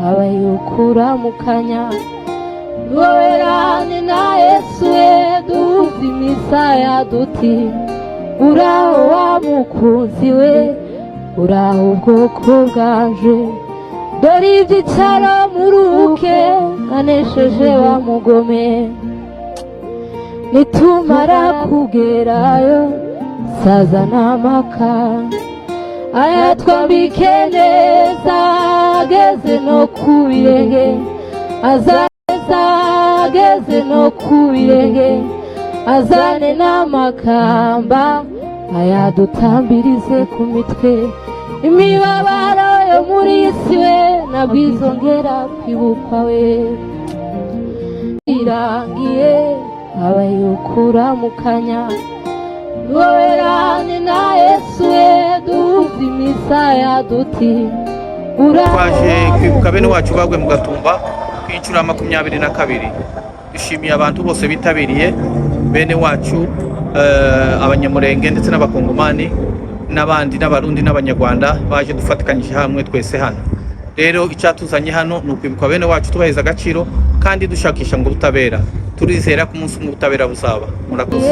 abayukura mukanya Goerane na Yesu duzi misaya duti uraho wa mukunzi we uraho ubwoko bwanje dore ibyicaro muruke anesheje wa mugome nitumara kugerayo saza n'amaka aya twambike neza ageze no ku birenge ageze no ku birenge azane n'amakamba aya dutambirize ku mitwe imibabaro yo muri isi we nabwizongera kwibukwa we irangiye abayukura mukanya Goerane na Yesu duzi misaya duti twaje kwibuka bene wacu bagwe mu Gatumba kw'inshuro 22 dushimiye abantu bose bitabiriye bene wacu abanyamurenge ndetse n'abakongomani n'abandi n'abarundi n'abanyarwanda baje dufatikanyije hamwe twese hano rero icyatuzanye hano ni ukwibuka bene wacu tubaheza agaciro kandi dushakisha ngo ubutabera turizera ko umunsi umwe ubutabera buzaba murakoze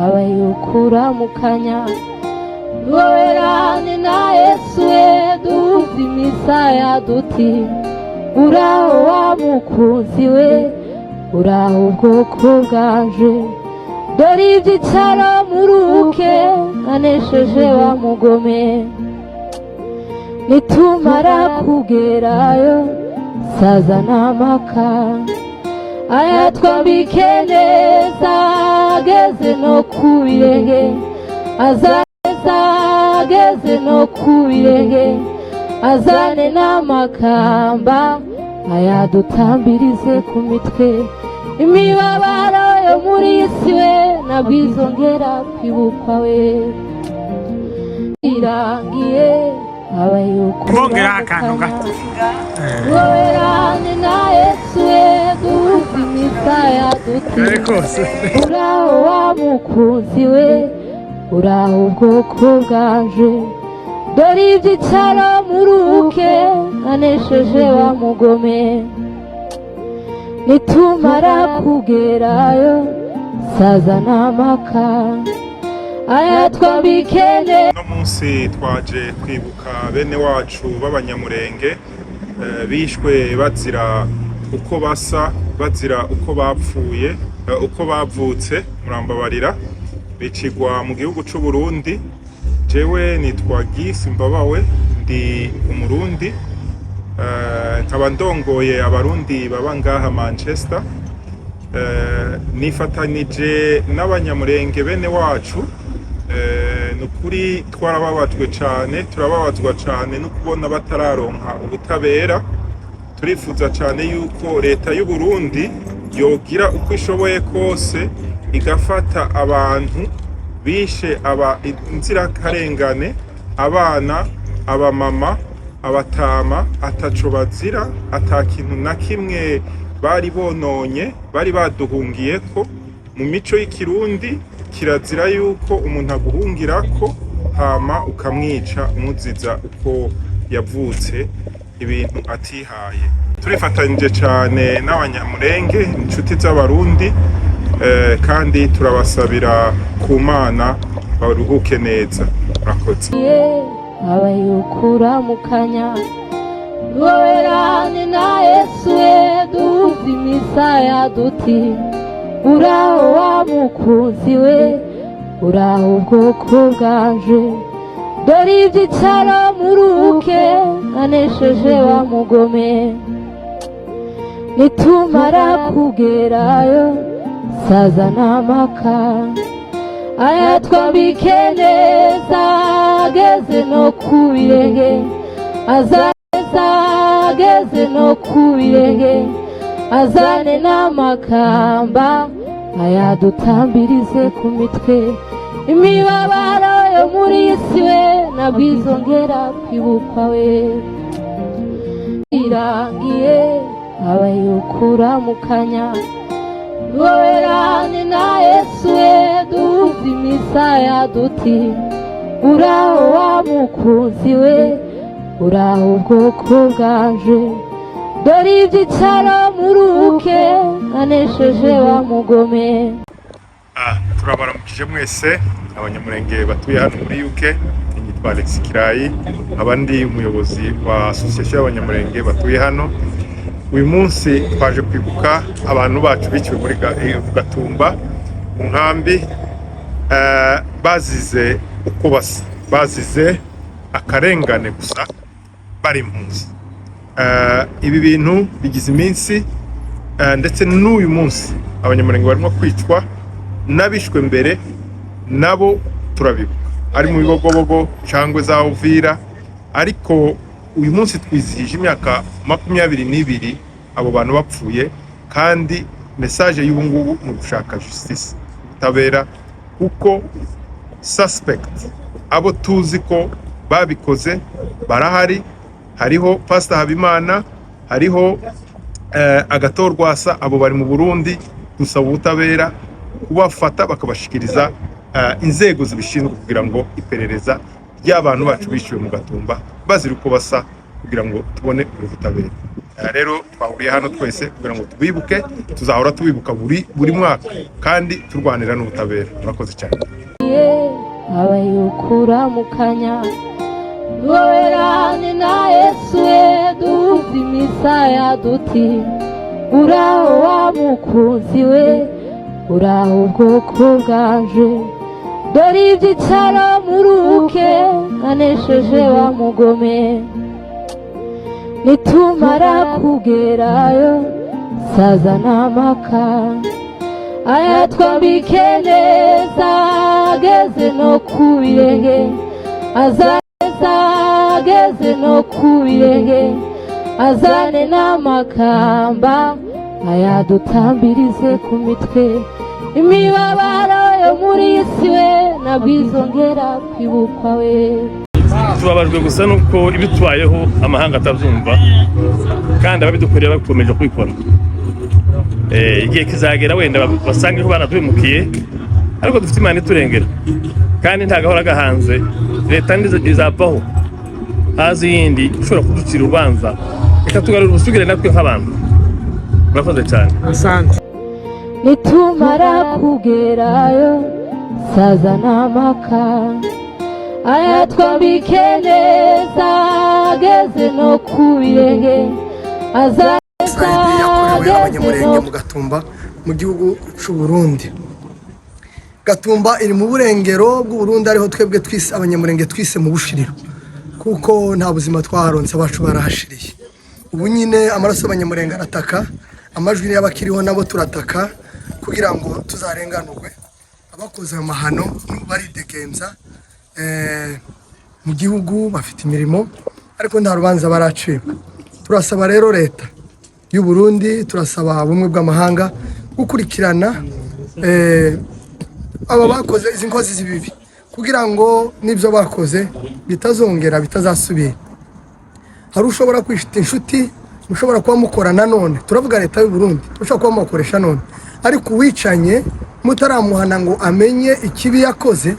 abayukura mukanya Goerane na Yesu duzi misaya duti uraho wa mukunzi we uraho ubwoko bwanje dore ibyicaro muruke anesheje wa mugome nitumara kugerayo saza n'amaka aya twambike neza ageze no ku birenge ageze no ku birenge azane n'amakamba aya dutambirize ku mitwe imibabaro yo muri isi we nabwizongera kwibukwa we irangiye abayukura Goerane na Yesu duzi misaya duti uraho wa mukunzi we uraho ubwoko bwanje dore ibyicaro muruke anesheje wa mugome nitumara kugerayo saza n'amaka aya twambike no munsi twaje kwibuka bene wacu b'abanyamurenge bishwe bazira uko basa bazira uko bapfuye uko bavutse murambabarira bicigwa mu gihugu cy'u Burundi jewe nitwa Gisi Mbabawe ndi umurundi nkaba ndongoye abarundi baba ngaha Manchester nifatanije n'abanyamurenge bene wacu nukuri twarababajwe cyane turababazwa cyane no kubona batararonka ubutabera turifuza cyane yuko leta y'u Burundi yogira uko ishoboye kose igafata abantu bishe inzirakarengane abana abamama abatama ataco bazira atakintu na kimwe bari bononye bari baduhungiyeko mu mico y'ikirundi kirazira yuko umuntu aguhungirako hama ukamwica umuziza uko yavutse ibintu atihaye turifatanyije cyane n'abanyamurenge inshuti z'abarundi kandi turabasabira ku Mana baruhuke neza murakoze abayukura mukanya Goerane na Yesu duzi misaya duti uraho wa mukunzi we uraho ubwoko bwanje dore ibyicaro muruke anesheje wa mugome nitumara kugerayo saza n'amaka aya twambike neza ageze no ku birenge ageze no ku birenge azane n'amakamba aya dutambirize ku mitwe imibabaro yo muri isi we nabwizongera kwibukwa we irangiye abayukura mukanya Goerane na Yesu duzi misaya duti uraho wa mukunzi we uraho ubwoko bwanje dore ibyicaro muruke anesheje wa mugome. Turabaramukije mwese abanyamurenge batuye hano muri UK. Nitwa Alex Kirayi, abandi umuyobozi wa association y'abanyamurenge batuye hano. Uyu munsi twaje kwibuka abantu bacu biciwe muri Gatumba mu nkambi, bazize uko basa, bazize akarengane gusa bari impunzi. Ibi bintu bigize iminsi, ndetse n'uyu munsi abanyamurenge barimo kwicwa n'abishwe mbere, nabo turabibuka ari mu bibogobogo cyangwa za Uvira. Ariko uyu munsi twizihije imyaka 22 abo bantu bapfuye, kandi message y'ubu ngubu mu gushaka justice, ubutabera, kuko suspect abo tuzi ko babikoze barahari. Hariho Pastor Habimana, hariho Agatorwasa, abo bari mu Burundi. Dusaba ubutabera kubafata bakabashikiriza inzego zibishinzwe kugira ngo iperereza ry'abantu bacu bishyuwe mu Gatumba bazira uko basa, kugira ngo tubone ubutabera. Rero twahuriye hano twese kugira ngo tubibuke, tuzahora tubibuka buri mwaka kandi turwanira n'ubutabera. Murakoze cyane. Abayukura mukanya Goerane na Yesu duzi misaya duti, uraho wa mukunzi we, uraho ubwoko bwaje, dore ibyicaro muruke anesheje wa mugome. Nitumara kugerayo saza n'amaka, aya twambike neza ageze no ku birenge, ageze no ku birenge, azane n'amakamba aya dutambirize ku mitwe. Imibabaro yo muri isi we nabwizongera kwibukwa we. Tubabajwe gusa nuko ibitubayeho amahanga atabyumva, kandi ababidukorera bakomeje kwikora. Igihe kizagera wenda basange ko banatubimukiye, ariko dufite Imana iturengera, kandi nta gahora gahanze. Leta izavaho hazi yindi ushobora kuducira urubanza ikatugarura ubusugire natwe nk'abantu. Murakoze cyane. Asante. Nitumara kugerayo saza n'amaka, aya twambike neza ageze no ku birenge, yakorewe abanyamurenge mu Gatumba mu gihugu cy'u Burundi. Gatumba iri mu burengero bw'u Burundi, ariho twebwe twise abanyamurenge twise mu bushiriro, kuko nta buzima twaharonse, abacu barahashiriye. Ubu nyine amaraso y'abanyamurenge arataka, amajwi y'abakiriho nabo turataka kugira ngo tuzarenganurwe. Abakoze amahano baridegemza mu gihugu, bafite imirimo, ariko nta rubanza baracibwa. Turasaba rero leta y'u Burundi, turasaba ubumwe bw'amahanga gukurikirana aba bakoze izi nkozi z'ibibi, kugira ngo nibyo bakoze bitazongera, bitazasubira. Hari ushobora kwishita inshuti, mushobora kuba mukora nanone, turavuga leta y'u Burundi, ushobora kuba mukoresha none, ariko uwicanye mutaramuhana ngo amenye ikibi yakoze,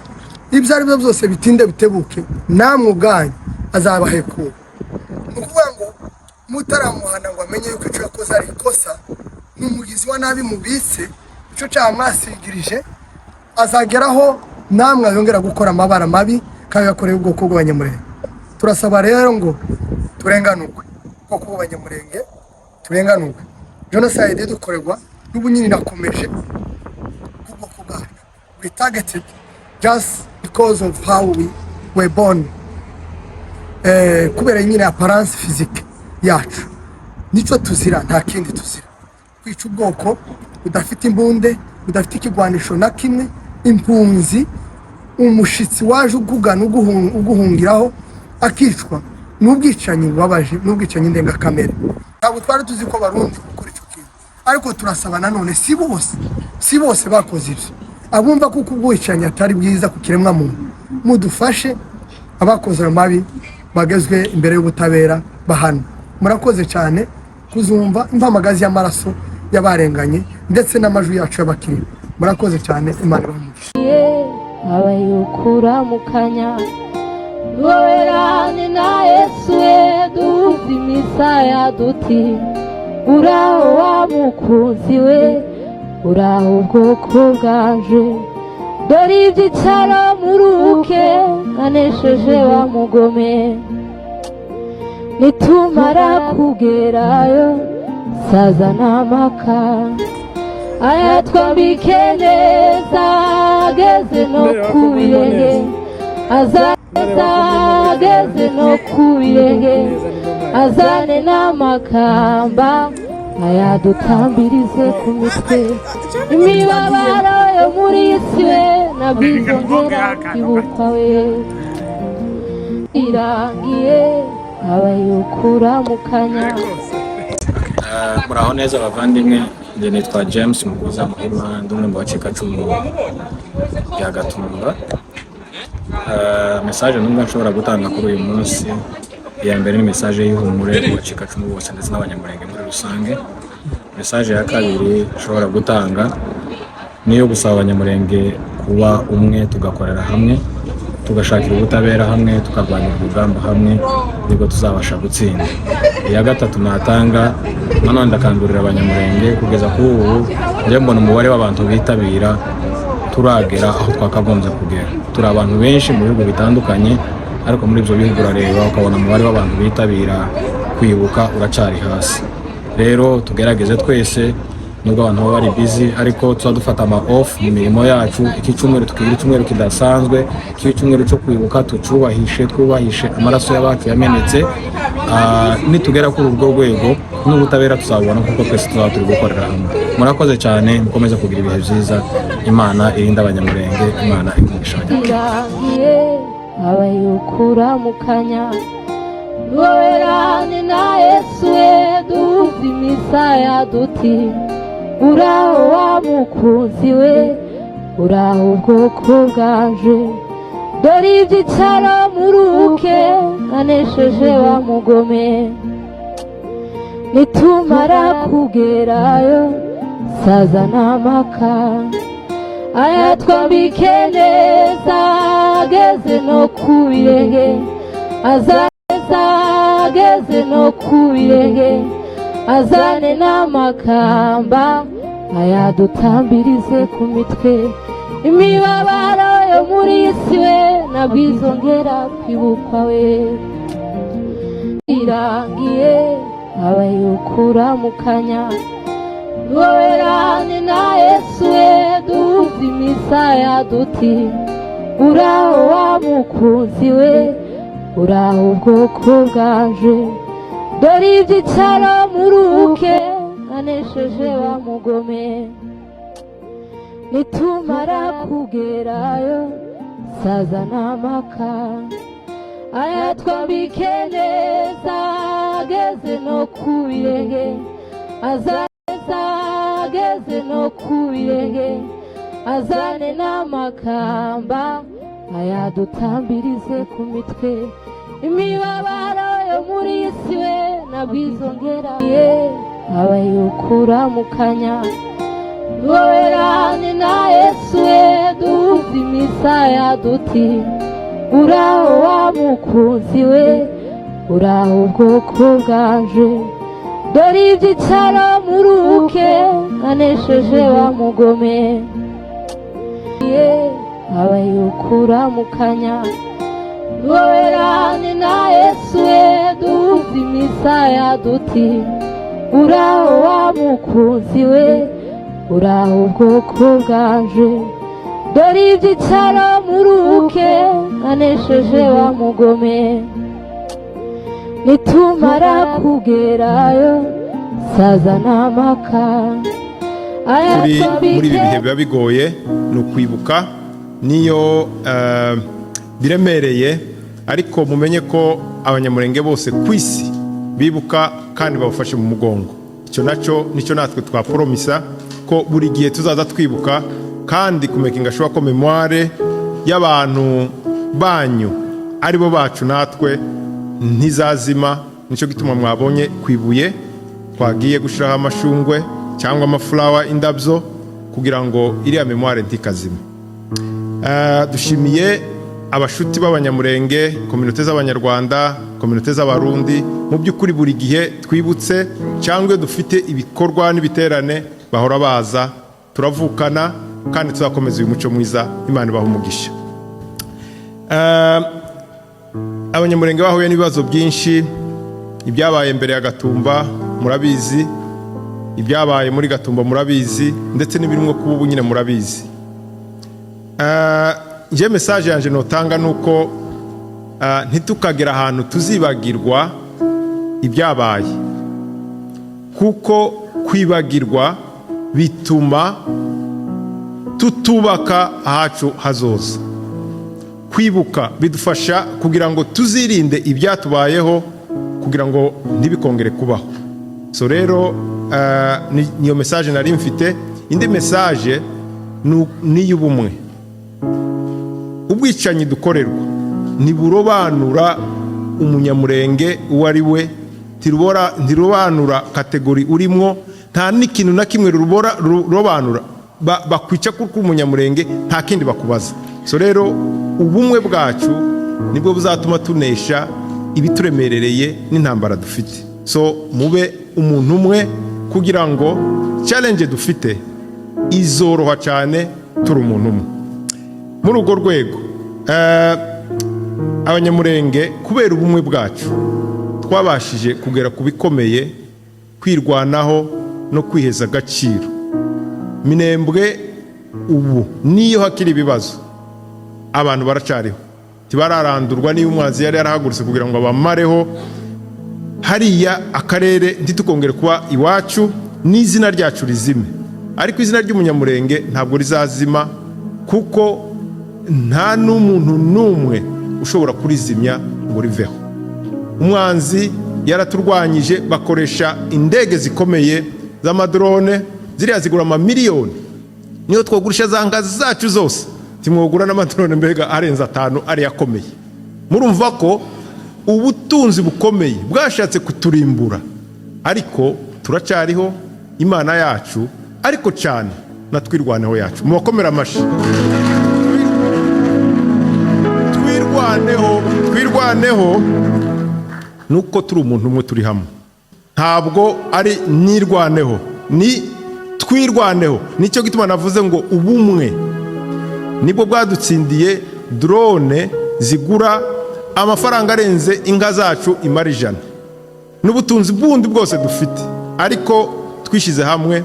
ibyo ari byo byose bitinde bitebuke, namwe ubwanyu azabahekura. Ukuvuga ngo mutaramuhana ngo amenye yuko icyo yakoze ari ikosa, n'umugizi wa nabi mubise icyo cyamwasigirije, azageraho namwe yongera gukora amabara mabi kandi yakoreye ubwoko bw'abanyamurenge. Turasaba rero ngo turenganurwe, ubwoko bw'abanyamurenge turenganurwe. Genocide dukorerwa n'ubu nyine nakomeje ubwoko bwacu. We targeted just because of how we were born. Kubera nyine apparence physique yacu, nico tuzira, nta kindi tuzira. Kwica ubwoko budafite imbunde, budafite ikigwanisho na kimwe, impunzi, umushitsi waje ugugana uguhungiraho akicwa, n'ubwicanyi bubabaje, n'ubwicanyi ndengakamere. Ntabwo twari tuzi ko Barundi gukora icyo kintu, ariko turasaba nanone si bose bakoze ibyo. Abumva kuko ubwicanyi atari bwiza ku kiremwa muntu, mudufashe abakoze amabi bagezwe imbere y'ubutabera bahano. Murakoze cyane kuzumva impamagazi y'amaraso y'abarenganye ndetse n'amajwi yacu y'abakiriya. Murakoze cyane, Imana ibamugishe. Abayukura mukanya Goerane na Yesu duzi misaya duti, uraho wa mukunzi we, uraho ubwoko bwanje, dore ibyicaro muruke anesheje wa mugome. Nitumara kugerayo saza n'amaka, ayatwambike neza ageze no ku birenge, ageze no ku birenge, azane n'amakamba ayadutambirize ku mitwe. Imibabaro yo muri isi we nabizongera kwibukwa we, irangiye abayukura mu kanya. Muraho neza bavandimwe, njye nitwa James Muguza Muhima, ndi umwe mu bacikacumu bya Gatumba. Message numva nshobora gutanga kuri uyu munsi, iya mbere ni message y'ihumure ku bacikacumu bose ndetse n'abanyamurenge muri rusange. Message ya kabiri nshobora gutanga niyo gusaba abanyamurenge kuba umwe, tugakorera hamwe, tugashakira ubutabera hamwe, tukarwanya urugamba hamwe, nibwo tuzabasha gutsinda. Iya gatatu natanga, nanone ndakangurira abanyamurenge kugeza kuri ubu njye mbona umubare w'abantu bitabira turagera aho twakagombye kugera. Turi abantu benshi mu bihugu bitandukanye, ariko muri ibyo bihugu urareba ukabona umubare w'abantu bitabira kwibuka uracari hasi. Rero tugerageze twese, nubwo abantu baba bari busy, ariko tuza dufata ama off mu mirimo yacu. Iki cyumweru tukigira icyumweru kidasanzwe, iki cyumweru cyo kwibuka tucyubahishe, twubahishe amaraso y'abacu yamenetse. Nitugera kuri urwo rwego n'ubutabera tuzabona, kuko twese tuzaba turi gukorera hamwe. Murakoze cyane, mukomeze kugira ibihe byiza. Imana irinde abanyamurenge, Imana ikumisha irangiye abayukura mu kanya, Werani na Yesu duzi misaya duti, uraho wa mukunzi we, uraho ubwoko bwanje, dore ibyicaro muruke anesheje wa mugome. Nitumara kugerayo saza n'amaka, ayatwambike neza ageze no ku birenge, ageze no ku birenge, azane n'amakamba ayadutambirize ku mitwe. Imibabaro yo muri isi we nabizongera kwibukwa we, irangiye abayukura mu kanya. Werani na Yesu duzi misaya duti, uraho wa mukunzi we, uraho ubwoko bwanje, dore ibyicaro muruke anesheje wa mugome. Nitumara kugerayo saza n'amaka, ayatwambike neza ageze no ku birenge, ageze no ku birenge, azane n'amakamba ayadutambirize ku mitwe. Imibabaro yo muri isi we nabizongera abayukura mu kanya. Werani na Yesu duzi misaya duti, uraho wa mukunzi we, uraho ubwoko bwanje, dore ibyicaro muruke anesheje wa mugome. Abayukura mu kanya. Werani na Yesu duzi misaya duti, uraho wa mukunzi we, uraho ubwoko bwanje, dore ibyicaro muruke anesheje wa mugome. Nitumara kugerayo saza n'amaka, muri ibi bihe biba bigoye ni ukwibuka, niyo biremereye, ariko mumenye ko abanyamurenge bose ku isi bibuka kandi babafashe mu mugongo. Icyo nacyo nicyo natwe twaporomisa ko buri gihe tuzaza twibuka, kandi kumekinga shuwa ko memoire y'abantu banyu aribo bacu natwe ntizazima. Nicyo gituma mwabonye kwibuye twagiye gushiraho amashungwe cyangwa amaflower, indabyo, kugira ngo iriya memoire ntikazime. Dushimiye abashuti b'abanyamurenge, kominote z'abanyarwanda, kominote z'abarundi, mu by'ukuri buri gihe twibutse cyangwa dufite ibikorwa n'ibiterane bahora baza, turavukana kandi tuzakomeza uyu muco mwiza. Imana ibaha umugisha. Abanyamurenge bahuye n'ibibazo byinshi, ibyabaye mbere ya Gatumba murabizi, ibyabaye muri Gatumba murabizi, ndetse n'ibirimo kuba ubu nyine murabizi. Nje message yanje notanga nuko ntitukagera ahantu tuzibagirwa ibyabaye, kuko kwibagirwa bituma tutubaka ahacu hazoza. Kwibuka bidufasha kugira ngo tuzirinde ibyatubayeho, kugira ngo ntibikongere kubaho. So rero niyo message nari mfite. Indi message ni y'ubumwe. Ubwicanyi dukorerwa ntiburobanura umunyamurenge uwo ari we, ntirurobanura kategori urimo, nta n'ikintu na kimwe rurobanura. Bakwica kuko umunyamurenge nta kindi bakubaza. So rero ubumwe bwacu nibwo buzatuma tunesha ibituremerereye n'intambara dufite. So mube umuntu umwe kugira ngo challenge dufite izoroha cyane turi umuntu umwe. Muri urwo rwego abanyamurenge kubera ubumwe bwacu twabashije kugera ku bikomeye, kwirwanaho no kwiheza agaciro. Minembwe ubu niyo hakiri ibibazo, abantu baracariho, tibararandurwa niyo umwanzi yari yarahagurutse kugira ngo abamareho. Hariya akarere ntitukongere kuba iwacu, n'izina ryacu rizime, ariko izina ry'umunyamurenge ntabwo rizazima, kuko nta n'umuntu n'umwe ushobora kurizimya ngo riveho. Umwanzi yaraturwanyije, bakoresha indege zikomeye z'amadrone, ziriya zigura amamiliyoni. Niyo twogurisha za ngazi zacu zose, timwogura n'amadrone mbega arenza 5 ari yakomeye. Murumva ko ubutunzi bukomeye bwashatse kuturimbura, ariko turacariho Imana yacu, ariko cyane natwirwaneho yacu. Mubakomera amashi. Twirwaneho nuko turi umuntu umwe, turi hamwe. Ntabwo ari nirwaneho, ni twirwaneho. Nicyo gituma navuze ngo ubumwe nibwo bwadutsindiye drone zigura amafaranga arenze inga zacu imara 100, n'ubutunzi bundi bwose dufite. Ariko twishize hamwe,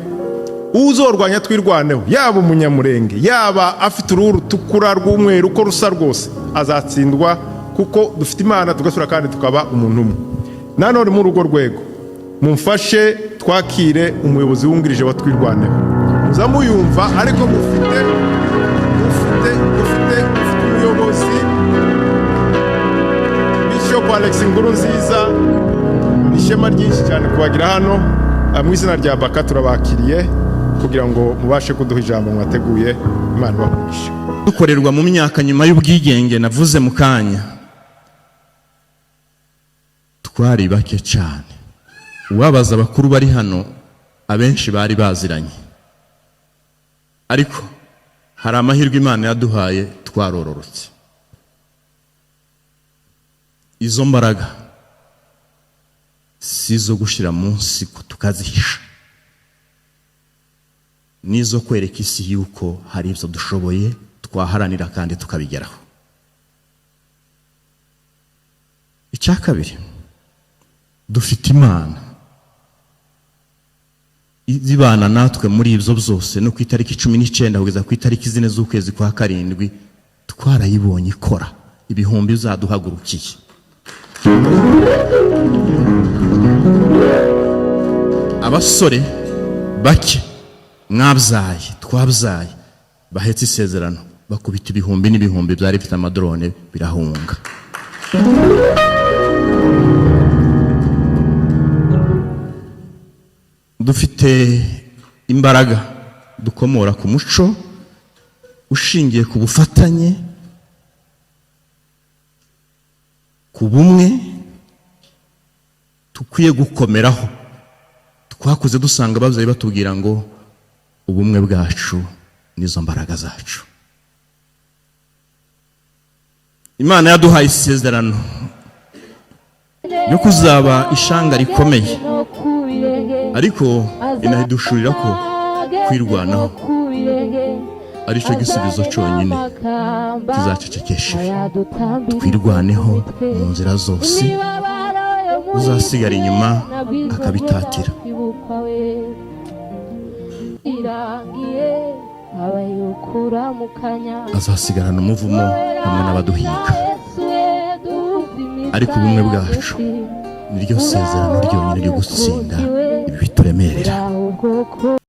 uzorwanya twirwaneho, yaba umunyamurenge, yaba afite uruhu rutukura, rw'umweru, uko rusa rwose, azatsindwa, kuko dufite Imana tugasura kandi tukaba umuntu umwe. Nanone muri urwo rwego mumfashe twakire umuyobozi wungirije wa twirwaneho. Muzamuyumva, ariko mufite umuyobozi Bishop Alex Ngurunziza. Ishema ryinshi cyane kubagira hano. Mu izina rya Baka turabakiriye kugira ngo mubashe kuduha ijambo mwateguye. Imana ibahe. Dukorerwa mu myaka nyuma y'ubwigenge navuze mu kanya, twari bake cyane. Uwabaza abakuru bari hano, abenshi bari baziranye, ariko hari amahirwe Imana yaduhaye, twarororotse. Izo mbaraga sizo gushira munsi tukazihisha, nizo kwereka isi yuko hari ibyo dushoboye, twaharanira kandi tukabigeraho. Icya kabiri, dufite Imana izibana natwe muri ibyo byose. No ku itariki 19 kugeza ku itariki 4 z'ukwezi kwa 7 twarayibonye ikora, ibihumbi zaduhagurukiye. Abasore bake mwabyaye, twabyaye, bahetse isezerano, bakubita ibihumbi n'ibihumbi byari bifite amadrone birahunga. Dufite imbaraga dukomora ku muco ushingiye ku bufatanye, ku bumwe tukwiye gukomeraho. Twakuze dusanga ababyeyi batubwira ngo ubumwe bwacu nizo mbaraga zacu. Imana yaduhaye isezerano yo kuzaba ishanga rikomeye, ariko inahidushurira ko kwirwanaho ari cyo gisubizo cyonyine kizacecekesha. Twirwaneho mu nzira zose, uzasigara inyuma akabitatira. Azasigarana umuvumo hamwe n'abaduhiga, ariko ubumwe bwacu niryo sezerano ryonyine ryo gutsinda ibi bituremerera.